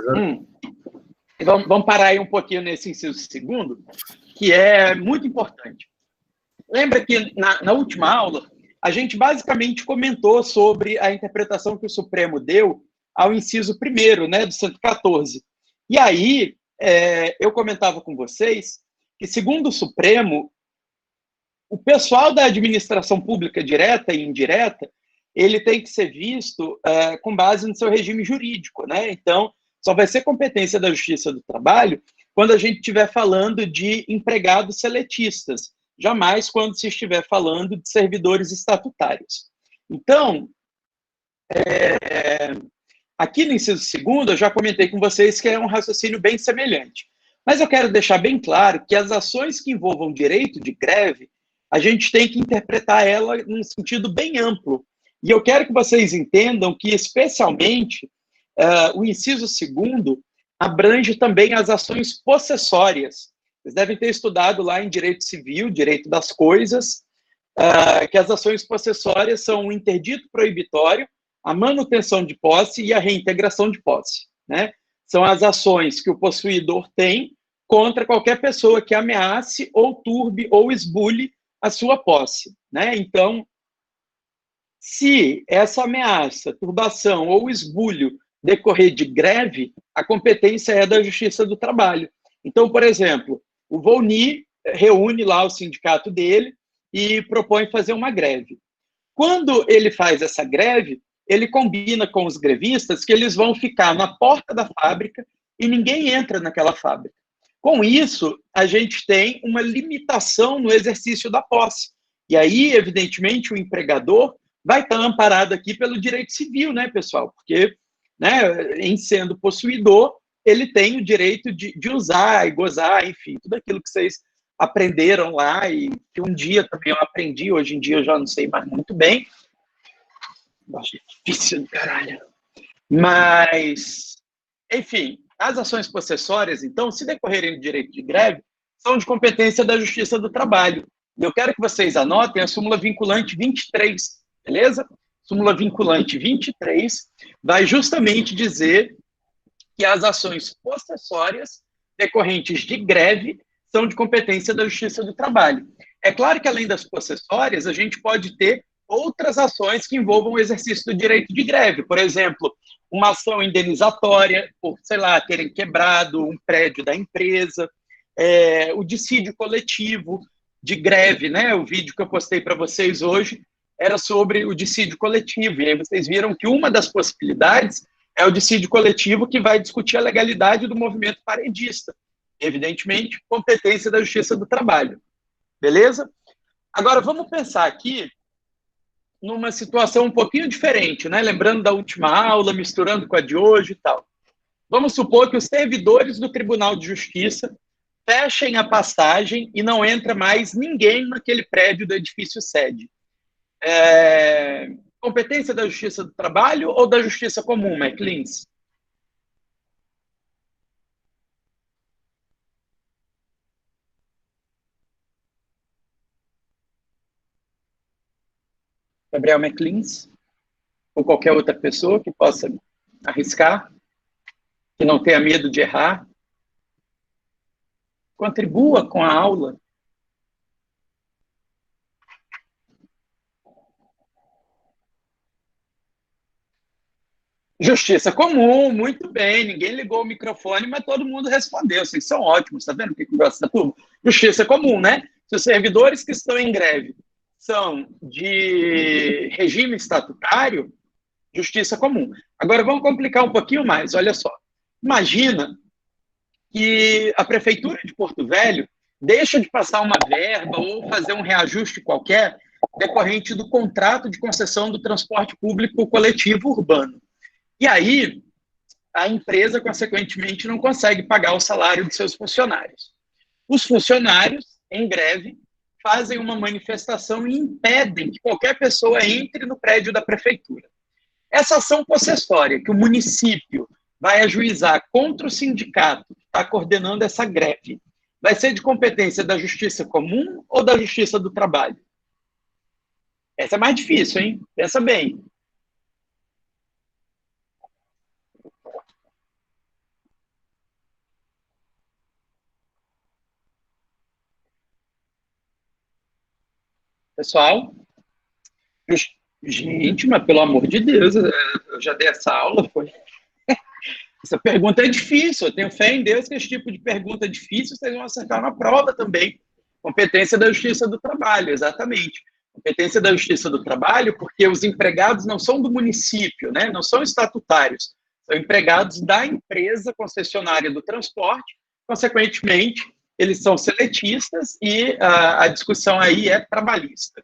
Hum. Vamos parar aí um pouquinho nesse inciso segundo, que é muito importante. Lembra que na última aula, a gente basicamente comentou sobre a interpretação que o Supremo deu ao inciso primeiro, né, do 114. E aí, eu comentava com vocês que, segundo o Supremo, o pessoal da administração pública direta e indireta, ele tem que ser visto com base no seu regime jurídico, né? Então, só vai ser competência da Justiça do Trabalho quando a gente estiver falando de empregados seletistas, jamais quando se estiver falando de servidores estatutários. Então, aqui no inciso segundo, eu já comentei com vocês que é um raciocínio bem semelhante. Mas eu quero deixar bem claro que as ações que envolvam direito de greve, a gente tem que interpretar ela num sentido bem amplo. E eu quero que vocês entendam que, especialmente, o inciso segundo abrange também as ações possessórias. Vocês devem ter estudado lá em direito civil, direito das coisas, que as ações possessórias são o interdito proibitório, a manutenção de posse e a reintegração de posse, né? São as ações que o possuidor tem contra qualquer pessoa que ameace ou turbe ou esbulhe a sua posse, né? Então, se essa ameaça, turbação ou esbulho decorrer de greve, a competência é da Justiça do Trabalho. Então, por exemplo, o Volney reúne lá o sindicato dele e propõe fazer uma greve. Quando ele faz essa greve, ele combina com os grevistas que eles vão ficar na porta da fábrica e ninguém entra naquela fábrica. Com isso, a gente tem uma limitação no exercício da posse. E aí, evidentemente, o empregador vai estar amparado aqui pelo direito civil, né, pessoal? Porque, né, em sendo possuidor, ele tem o direito de usar e gozar, enfim, tudo aquilo que vocês aprenderam lá e que um dia também eu aprendi, hoje em dia eu já não sei mais muito bem. Nossa, difícil do caralho. Mas, enfim, as ações possessórias, então, se decorrerem do direito de greve, são de competência da Justiça do Trabalho. Eu quero que vocês anotem a súmula vinculante 23, beleza? Súmula vinculante 23 vai justamente dizer que as ações possessórias decorrentes de greve são de competência da Justiça do Trabalho. É claro que, além das possessórias, a gente pode ter outras ações que envolvam o exercício do direito de greve. Por exemplo, uma ação indenizatória por, sei lá, terem quebrado um prédio da empresa, o dissídio coletivo de greve, né? O vídeo que eu postei para vocês hoje era sobre o dissídio coletivo. E aí vocês viram que uma das possibilidades é o dissídio coletivo, que vai discutir a legalidade do movimento paredista. Evidentemente, competência da Justiça do Trabalho. Beleza? Agora, vamos pensar aqui numa situação um pouquinho diferente, né? Lembrando da última aula, misturando com a de hoje e tal. Vamos supor que os servidores do Tribunal de Justiça fechem a passagem e não entra mais ninguém naquele prédio do edifício sede. Competência da Justiça do Trabalho ou da Justiça Comum, Maclins? Gabriel Maclins? Ou qualquer outra pessoa que possa arriscar, que não tenha medo de errar? Contribua com a aula. Justiça comum, muito bem. Ninguém ligou o microfone, mas todo mundo respondeu. Vocês são ótimos, tá vendo o que gosta da turma? Justiça comum, né? Se os servidores que estão em greve são de regime estatutário, justiça comum. Agora, vamos complicar um pouquinho mais. Olha só. Imagina que a Prefeitura de Porto Velho deixa de passar uma verba ou fazer um reajuste qualquer decorrente do contrato de concessão do transporte público coletivo urbano. E aí, a empresa, consequentemente, não consegue pagar o salário de seus funcionários. Os funcionários, em greve, fazem uma manifestação e impedem que qualquer pessoa entre no prédio da prefeitura. Essa ação possessória que o município vai ajuizar contra o sindicato que está coordenando essa greve, vai ser de competência da Justiça Comum ou da Justiça do Trabalho? Essa é mais difícil, hein? Pensa bem. Pessoal, gente, mas pelo amor de Deus, eu já dei essa aula, foi. Essa pergunta é difícil, eu tenho fé em Deus que esse tipo de pergunta difícil vocês vão acertar na prova também. Competência da Justiça do Trabalho, exatamente. Competência da Justiça do Trabalho, porque os empregados não são do município, né? Não são estatutários, são empregados da empresa concessionária do transporte, consequentemente, eles são seletistas e a discussão aí é trabalhista.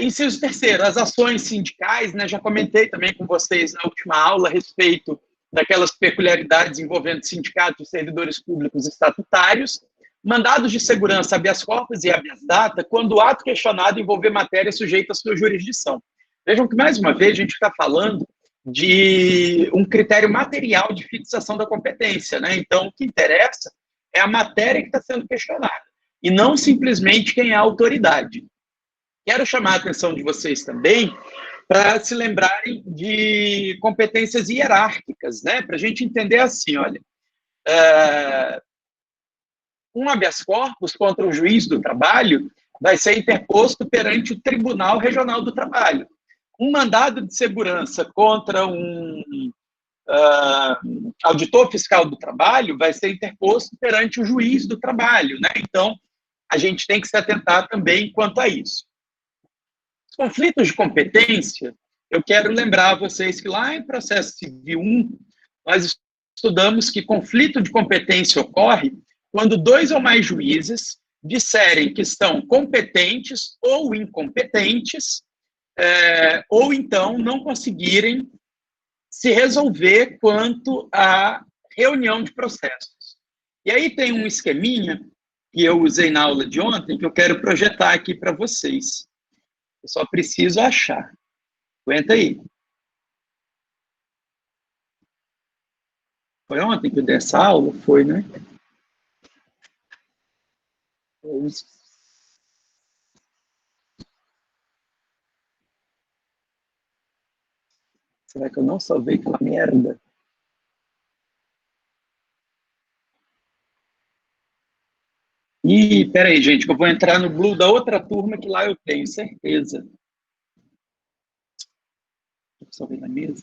Inciso terceiro, as ações sindicais, né? Já comentei também com vocês na última aula a respeito daquelas peculiaridades envolvendo sindicatos de servidores públicos estatutários, mandados de segurança, habeas corpus e habeas data, quando o ato questionado envolver matéria sujeita à sua jurisdição. Vejam que, mais uma vez, a gente está falando de um critério material de fixação da competência, né? Então, o que interessa é a matéria que está sendo questionada, e não simplesmente quem é a autoridade. Quero chamar a atenção de vocês também para se lembrarem de competências hierárquicas, né? Para a gente entender assim, olha, um habeas corpus contra o juiz do trabalho vai ser interposto perante o Tribunal Regional do Trabalho. Um mandado de segurança contra um auditor fiscal do trabalho vai ser interposto perante o juiz do trabalho, né? Então, a gente tem que se atentar também quanto a isso. Os conflitos de competência, eu quero lembrar a vocês que lá em Processo Civil 1, nós estudamos que conflito de competência ocorre quando dois ou mais juízes disserem que estão competentes ou incompetentes, ou então não conseguirem se resolver quanto à reunião de processos. E aí tem um esqueminha que eu usei na aula de ontem, que eu quero projetar aqui para vocês. Eu só preciso achar. Aguenta aí. Foi ontem que eu dei essa aula? Foi, né? Será que eu não salvei aquela merda? Ih, peraí, gente, que eu vou entrar no Blue da outra turma que lá eu tenho certeza. Salvei na mesa.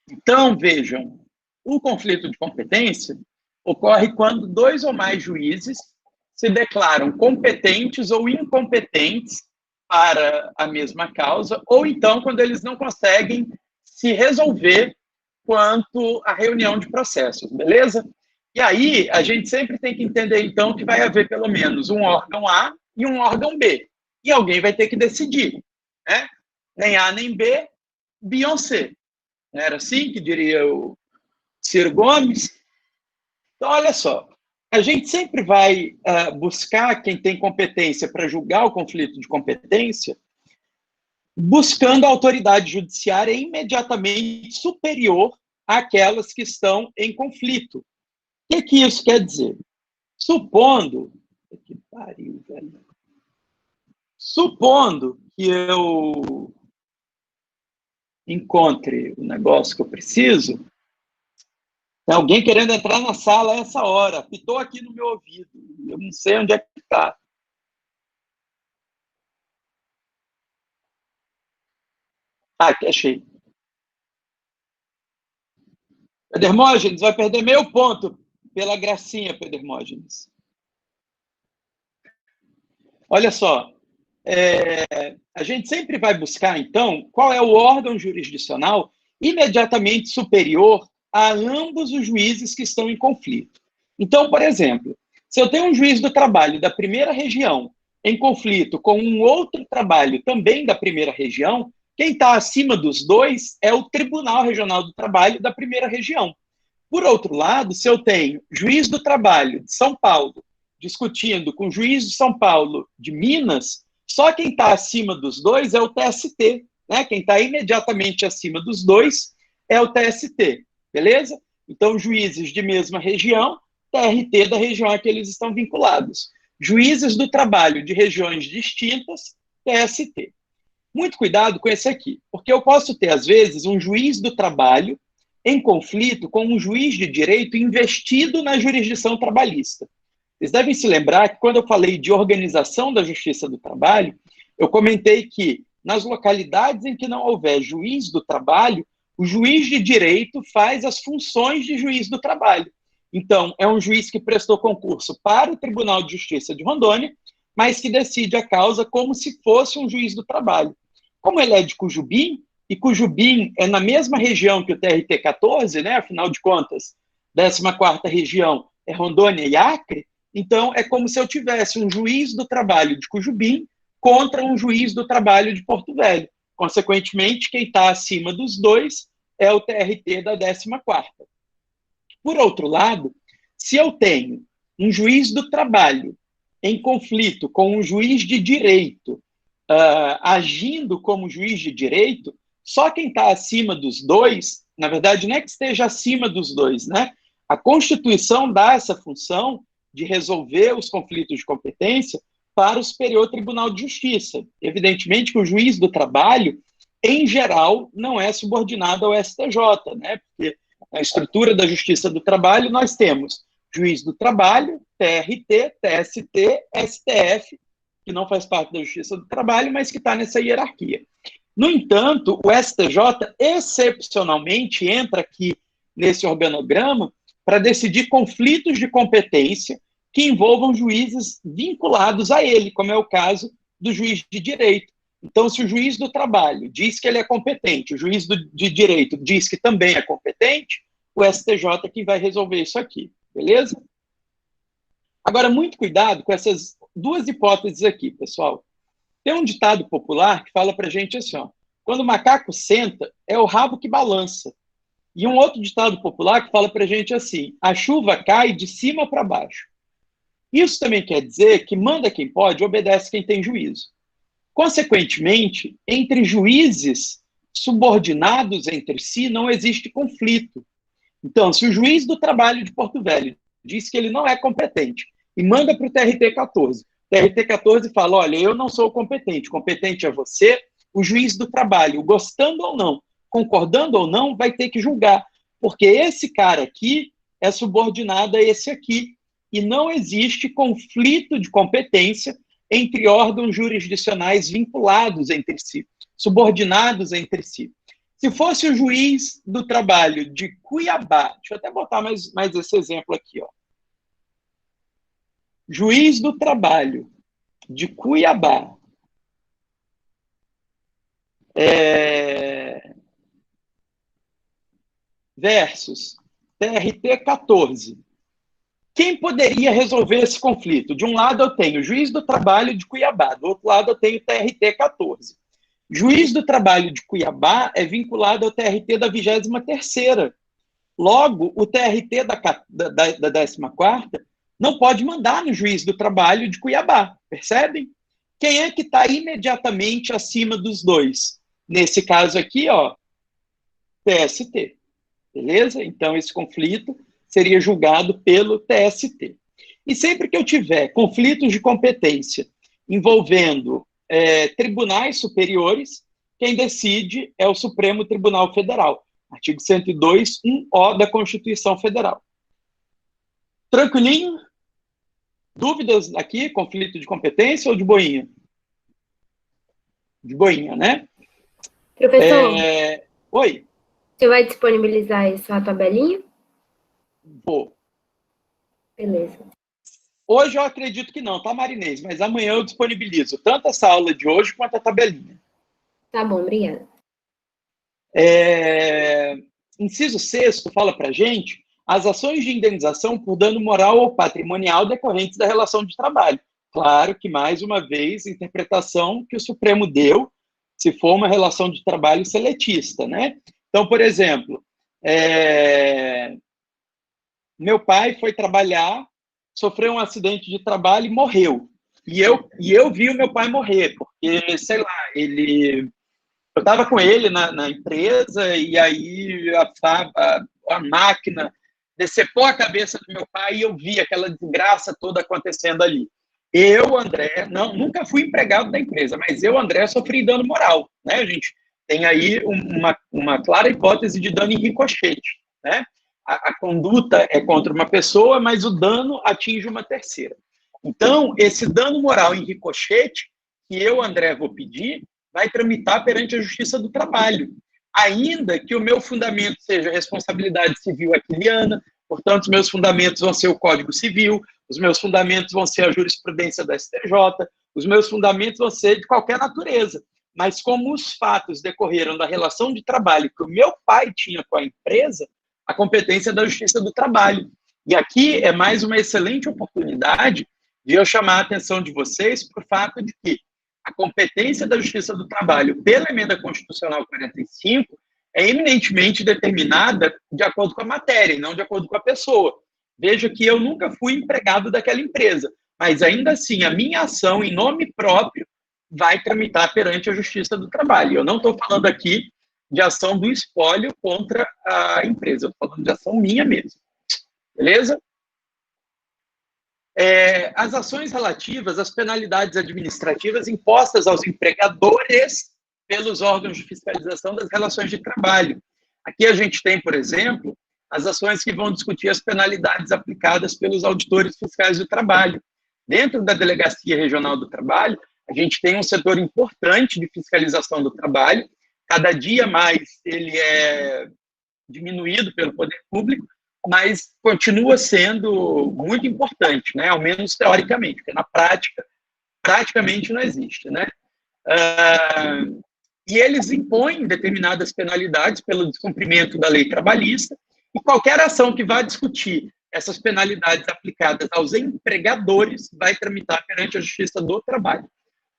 Então, vejam, o conflito de competência ocorre quando dois ou mais juízes se declaram competentes ou incompetentes para a mesma causa, ou então quando eles não conseguem se resolver quanto à reunião de processos, beleza? E aí, a gente sempre tem que entender, então, que vai haver pelo menos um órgão A e um órgão B. E alguém vai ter que decidir, né? Nem A nem B, Beyoncé. Não era assim que diria o Ciro Gomes? Então, olha só, a gente sempre vai buscar quem tem competência para julgar o conflito de competência, buscando a autoridade judiciária imediatamente superior àquelas que estão em conflito. O que isso quer dizer? Supondo que pariu, velho. Supondo que eu encontre o negócio que eu preciso, tem alguém querendo entrar na sala a essa hora, pitou aqui no meu ouvido, eu não sei onde é que está. Ah, aqui achei. Pedro vai perder meio ponto pela gracinha, Pedro. Olha só, a gente sempre vai buscar, então, qual é o órgão jurisdicional imediatamente superior a ambos os juízes que estão em conflito. Então, por exemplo, se eu tenho um juiz do trabalho da primeira região em conflito com um outro trabalho também da primeira região, quem está acima dos dois é o Tribunal Regional do Trabalho da primeira região. Por outro lado, se eu tenho juiz do trabalho de São Paulo discutindo com o juiz de São Paulo de Minas, só quem está acima dos dois é o TST, né? Quem está imediatamente acima dos dois é o TST, beleza? Então, juízes de mesma região, TRT da região a que eles estão vinculados. Juízes do trabalho de regiões distintas, TST. Muito cuidado com esse aqui, porque eu posso ter, às vezes, um juiz do trabalho em conflito com um juiz de direito investido na jurisdição trabalhista. Vocês devem se lembrar que quando eu falei de organização da Justiça do Trabalho, eu comentei que nas localidades em que não houver juiz do trabalho, o juiz de direito faz as funções de juiz do trabalho. Então, é um juiz que prestou concurso para o Tribunal de Justiça de Rondônia, mas que decide a causa como se fosse um juiz do trabalho. Como ele é de Cujubim, e Cujubim é na mesma região que o TRT-14, né? Afinal de contas, 14ª região é Rondônia e Acre, então é como se eu tivesse um juiz do trabalho de Cujubim contra um juiz do trabalho de Porto Velho. Consequentemente, quem está acima dos dois é o TRT da 14ª. Por outro lado, se eu tenho um juiz do trabalho em conflito com um juiz de direito, agindo como juiz de direito, só quem está acima dos dois, na verdade, não é que esteja acima dos dois, né? A Constituição dá essa função de resolver os conflitos de competência para o Superior Tribunal de Justiça. Evidentemente que o juiz do trabalho, em geral, não é subordinado ao STJ, né? Porque na estrutura da Justiça do Trabalho nós temos juiz do trabalho, TRT, TST, STF, que não faz parte da Justiça do Trabalho, mas que está nessa hierarquia. No entanto, o STJ, excepcionalmente, entra aqui nesse organograma para decidir conflitos de competência que envolvam juízes vinculados a ele, como é o caso do juiz de direito. Então, se o juiz do trabalho diz que ele é competente, o juiz de direito diz que também é competente, o STJ é quem vai resolver isso aqui, beleza? Agora, muito cuidado com essas duas hipóteses aqui, pessoal. Tem um ditado popular que fala para a gente assim, ó, quando o macaco senta, é o rabo que balança. E um outro ditado popular que fala para a gente assim, a chuva cai de cima para baixo. Isso também quer dizer que manda quem pode, obedece quem tem juízo. Consequentemente, entre juízes subordinados entre si, não existe conflito. Então, se o juiz do trabalho de Porto Velho diz que ele não é competente e manda para o TRT-14, o TRT-14 fala, olha, eu não sou competente é você, o juiz do trabalho, gostando ou não, concordando ou não, vai ter que julgar, porque esse cara aqui é subordinado a esse aqui, e não existe conflito de competência entre órgãos jurisdicionais vinculados entre si, subordinados entre si. Se fosse o juiz do trabalho de Cuiabá, deixa eu até botar mais esse exemplo aqui, ó. Juiz do trabalho de Cuiabá versus TRT-14. Quem poderia resolver esse conflito? De um lado eu tenho o juiz do trabalho de Cuiabá, do outro lado eu tenho o TRT-14. Juiz do trabalho de Cuiabá é vinculado ao TRT da 23ª. Logo, o TRT da 14ª não pode mandar no juiz do trabalho de Cuiabá, percebem? Quem é que está imediatamente acima dos dois? Nesse caso aqui, ó, TST, beleza? Então, esse conflito seria julgado pelo TST. E sempre que eu tiver conflitos de competência envolvendo tribunais superiores, quem decide é o Supremo Tribunal Federal, artigo 102, 1O da Constituição Federal. Tranquilinho? Dúvidas aqui? Conflito de competência ou de boinha? De boinha, né? Professor, oi. Você vai disponibilizar essa tabelinha? Vou. Beleza. Hoje eu acredito que não, tá, Marinês? Mas amanhã eu disponibilizo tanto essa aula de hoje quanto a tabelinha. Tá bom, obrigada. Inciso 6º fala para a gente as ações de indenização por dano moral ou patrimonial decorrentes da relação de trabalho. Claro que, mais uma vez, interpretação que o Supremo deu, se for uma relação de trabalho seletista, né? Então, por exemplo, meu pai foi trabalhar, sofreu um acidente de trabalho e morreu. E eu vi o meu pai morrer, porque, sei lá, eu estava com ele na empresa e aí a máquina decepou a cabeça do meu pai e eu vi aquela desgraça toda acontecendo ali. Eu, André, nunca fui empregado da empresa, mas eu, André, sofri dano moral, né, gente? tem aí uma clara hipótese de dano em ricochete, né? A conduta é contra uma pessoa, mas o dano atinge uma terceira. Então, esse dano moral em ricochete, que eu, André, vou pedir, vai tramitar perante a Justiça do Trabalho, ainda que o meu fundamento seja a responsabilidade civil aquiliana, portanto, os meus fundamentos vão ser o Código Civil, os meus fundamentos vão ser a jurisprudência da STJ, os meus fundamentos vão ser de qualquer natureza. Mas como os fatos decorreram da relação de trabalho que o meu pai tinha com a empresa, a competência da Justiça do Trabalho. E aqui é mais uma excelente oportunidade de eu chamar a atenção de vocês para o fato de que a competência da Justiça do Trabalho pela Emenda Constitucional 45 é eminentemente determinada de acordo com a matéria e não de acordo com a pessoa. Veja que eu nunca fui empregado daquela empresa, mas ainda assim a minha ação em nome próprio vai tramitar perante a Justiça do Trabalho. Eu não estou falando aqui de ação do espólio contra a empresa, eu estou falando de ação minha mesmo. Beleza? As ações relativas às penalidades administrativas impostas aos empregadores pelos órgãos de fiscalização das relações de trabalho. Aqui a gente tem, por exemplo, as ações que vão discutir as penalidades aplicadas pelos auditores fiscais do trabalho. Dentro da Delegacia Regional do Trabalho, a gente tem um setor importante de fiscalização do trabalho, cada dia mais ele é diminuído pelo poder público, mas continua sendo muito importante, né? Ao menos teoricamente, porque na prática, praticamente não existe, né? E eles impõem determinadas penalidades pelo descumprimento da lei trabalhista, e qualquer ação que vá discutir essas penalidades aplicadas aos empregadores vai tramitar perante a Justiça do Trabalho.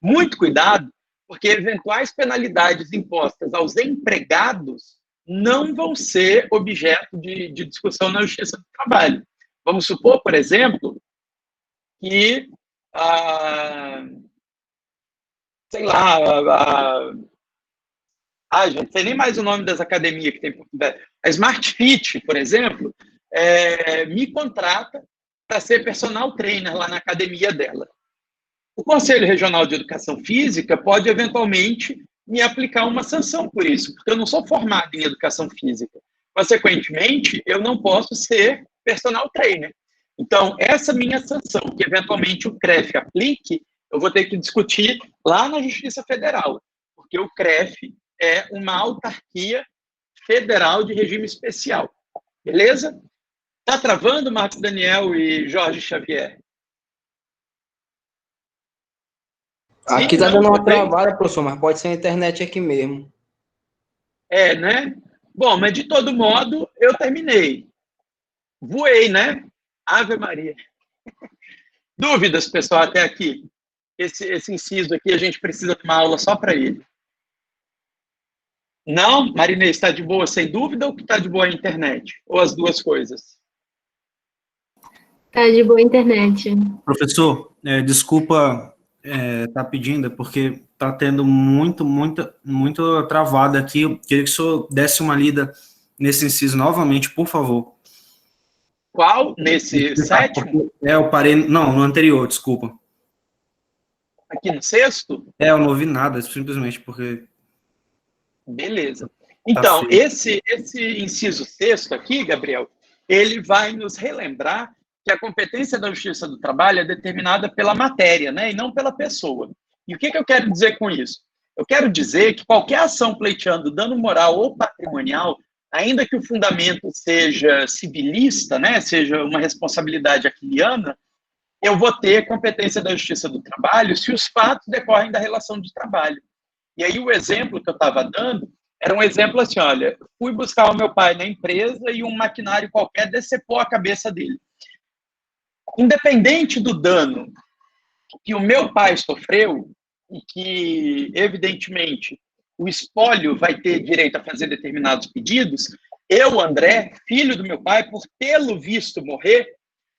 Muito cuidado, porque eventuais penalidades impostas aos empregados não vão ser objeto de discussão na Justiça do Trabalho. Vamos supor, por exemplo, que, sei lá, gente, não sei nem mais o nome das academias que tem em Portugal. A Smart Fit, por exemplo, me contrata para ser personal trainer lá na academia dela. O Conselho Regional de Educação Física pode, eventualmente, me aplicar uma sanção por isso, porque eu não sou formado em Educação Física. Consequentemente, eu não posso ser personal trainer. Então, essa minha sanção, que eventualmente o CREF aplique, eu vou ter que discutir lá na Justiça Federal, porque o CREF é uma autarquia federal de regime especial. Beleza? Está travando, Marcos Daniel e Jorge Xavier? Aqui está dando uma travada, professor, mas pode ser a internet aqui mesmo. Né? Bom, mas de todo modo, eu terminei. Voei, né? Ave Maria. Dúvidas, pessoal, até aqui? Esse inciso aqui, a gente precisa de uma aula só para ele. Não? Marinês, está de boa sem dúvida ou que está de boa a internet? Ou as duas coisas? Está de boa a internet. Professor, desculpa tá pedindo, porque tá tendo muito travado aqui. Eu queria que o senhor desse uma lida nesse inciso novamente, por favor. Qual? Nesse sétimo? Eu parei... Não, no anterior, desculpa. Aqui no sexto? Eu não ouvi nada, simplesmente porque... Beleza. Então, tá esse inciso sexto aqui, Gabriel, ele vai nos relembrar que a competência da Justiça do Trabalho é determinada pela matéria, né, e não pela pessoa. E o que eu quero dizer com isso? Eu quero dizer que qualquer ação pleiteando dano moral ou patrimonial, ainda que o fundamento seja civilista, né, seja uma responsabilidade aquiliana, eu vou ter competência da Justiça do Trabalho se os fatos decorrem da relação de trabalho. E aí o exemplo que eu estava dando era um exemplo assim, olha, fui buscar o meu pai na empresa e um maquinário qualquer decepou a cabeça dele. Independente do dano que o meu pai sofreu, e que, evidentemente, o espólio vai ter direito a fazer determinados pedidos, eu, André, filho do meu pai, por tê-lo visto morrer,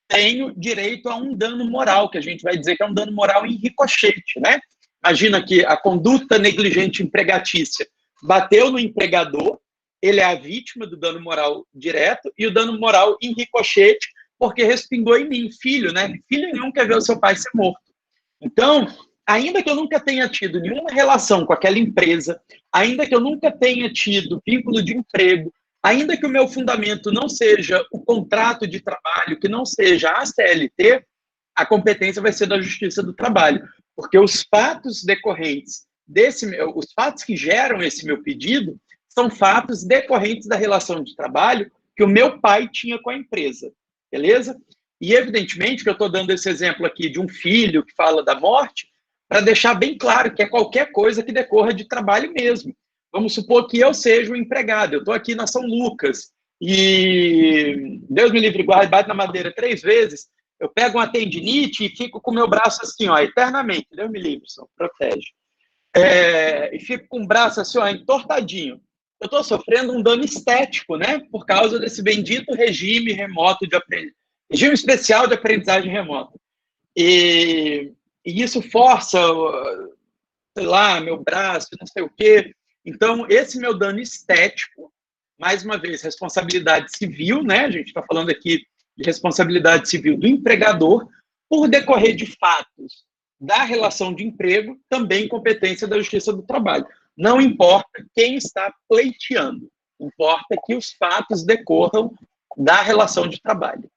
tenho direito a um dano moral, que a gente vai dizer que é um dano moral em ricochete, né? Imagina que a conduta negligente empregatícia bateu no empregador, ele é a vítima do dano moral direto, e o dano moral em ricochete, porque respingou em mim, filho, né? Filho nenhum quer ver o seu pai ser morto. Então, ainda que eu nunca tenha tido nenhuma relação com aquela empresa, ainda que eu nunca tenha tido vínculo de emprego, ainda que o meu fundamento não seja o contrato de trabalho, que não seja a CLT, a competência vai ser da Justiça do Trabalho, porque os fatos decorrentes os fatos que geram esse meu pedido são fatos decorrentes da relação de trabalho que o meu pai tinha com a empresa, beleza? E evidentemente que eu estou dando esse exemplo aqui de um filho que fala da morte, para deixar bem claro que é qualquer coisa que decorra de trabalho mesmo. Vamos supor que eu seja um empregado, eu estou aqui na São Lucas e Deus me livre e guarde, bate na madeira 3 vezes, eu pego uma tendinite e fico com o meu braço assim, ó, eternamente, Deus me livre, só protege. E fico com o braço assim, ó, entortadinho. Eu estou sofrendo um dano estético, né, por causa desse bendito regime remoto de regime especial de aprendizagem remota. E isso força, sei lá, meu braço, não sei o quê. Então, esse meu dano estético, mais uma vez, responsabilidade civil, né? A gente está falando aqui de responsabilidade civil do empregador, por decorrer de fatos da relação de emprego, também competência da Justiça do Trabalho. Não importa quem está pleiteando, importa que os fatos decorram da relação de trabalho.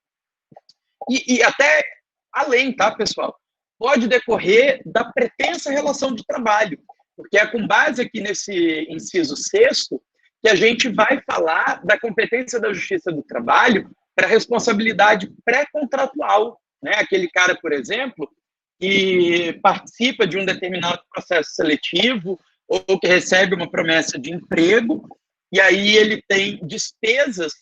E até além, tá, pessoal? Pode decorrer da pretensa relação de trabalho, porque é com base aqui nesse inciso 6º que a gente vai falar da competência da Justiça do Trabalho para responsabilidade pré-contratual, né? Aquele cara, por exemplo, que participa de um determinado processo seletivo ou que recebe uma promessa de emprego, e aí ele tem despesas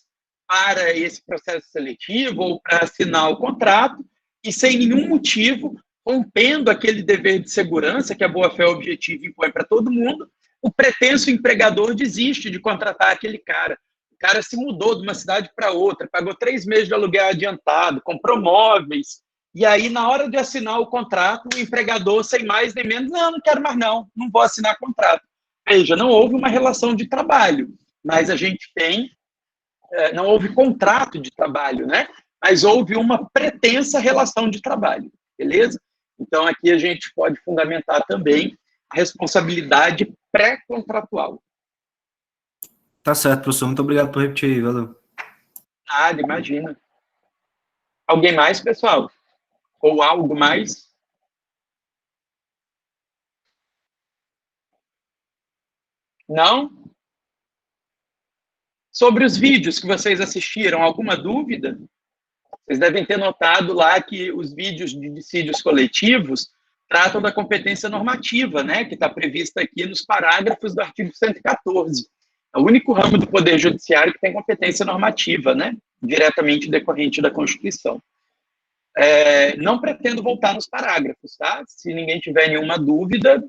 para esse processo seletivo ou para assinar o contrato, e sem nenhum motivo, rompendo aquele dever de segurança que a boa-fé objetiva impõe para todo mundo, o pretenso empregador desiste de contratar aquele cara. O cara se mudou de uma cidade para outra, pagou 3 meses de aluguel adiantado, comprou móveis, e aí, na hora de assinar o contrato, o empregador, sem mais nem menos, não quero mais não vou assinar contrato. Veja, não houve uma relação de trabalho, mas a gente tem, não houve contrato de trabalho, né? Mas houve uma pretensa relação de trabalho, beleza? Então, aqui a gente pode fundamentar também a responsabilidade pré-contratual. Tá certo, professor. Muito obrigado por repetir aí, valeu. Nada, imagina. Alguém mais, pessoal? Ou algo mais? Não? Sobre os vídeos que vocês assistiram, alguma dúvida? Vocês devem ter notado lá que os vídeos de dissídios coletivos tratam da competência normativa, né, que está prevista aqui nos parágrafos do artigo 114. É o único ramo do Poder Judiciário que tem competência normativa, né, diretamente decorrente da Constituição. Não pretendo voltar nos parágrafos, tá? Se ninguém tiver nenhuma dúvida,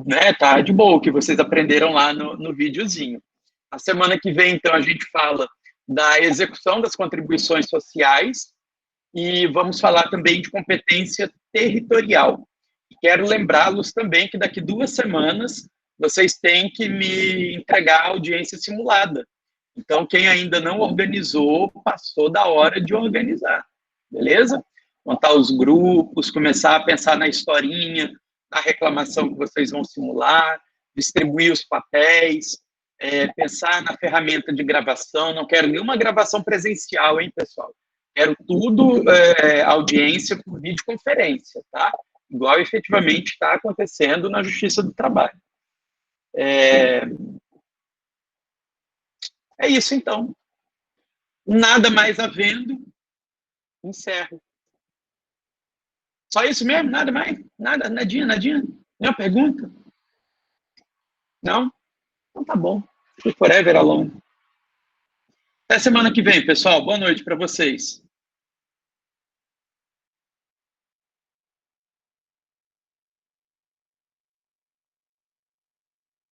né, tá de boa, que vocês aprenderam lá no videozinho. A semana que vem, então, a gente fala da execução das contribuições sociais e vamos falar também de competência territorial. E quero lembrá-los também que daqui 2 semanas vocês têm que me entregar a audiência simulada. Então, quem ainda não organizou, passou da hora de organizar, beleza? Montar os grupos, começar a pensar na historinha, na reclamação que vocês vão simular, distribuir os papéis, pensar na ferramenta de gravação. Não quero nenhuma gravação presencial, hein, pessoal? Quero tudo audiência por videoconferência, tá? Igual efetivamente está acontecendo na Justiça do Trabalho. É isso, então. Nada mais havendo, encerro. Só isso mesmo? Nada mais? Nada? Nadinha? Nenhuma pergunta? Não? Então tá bom. Forever alone. Até semana que vem, pessoal. Boa noite para vocês.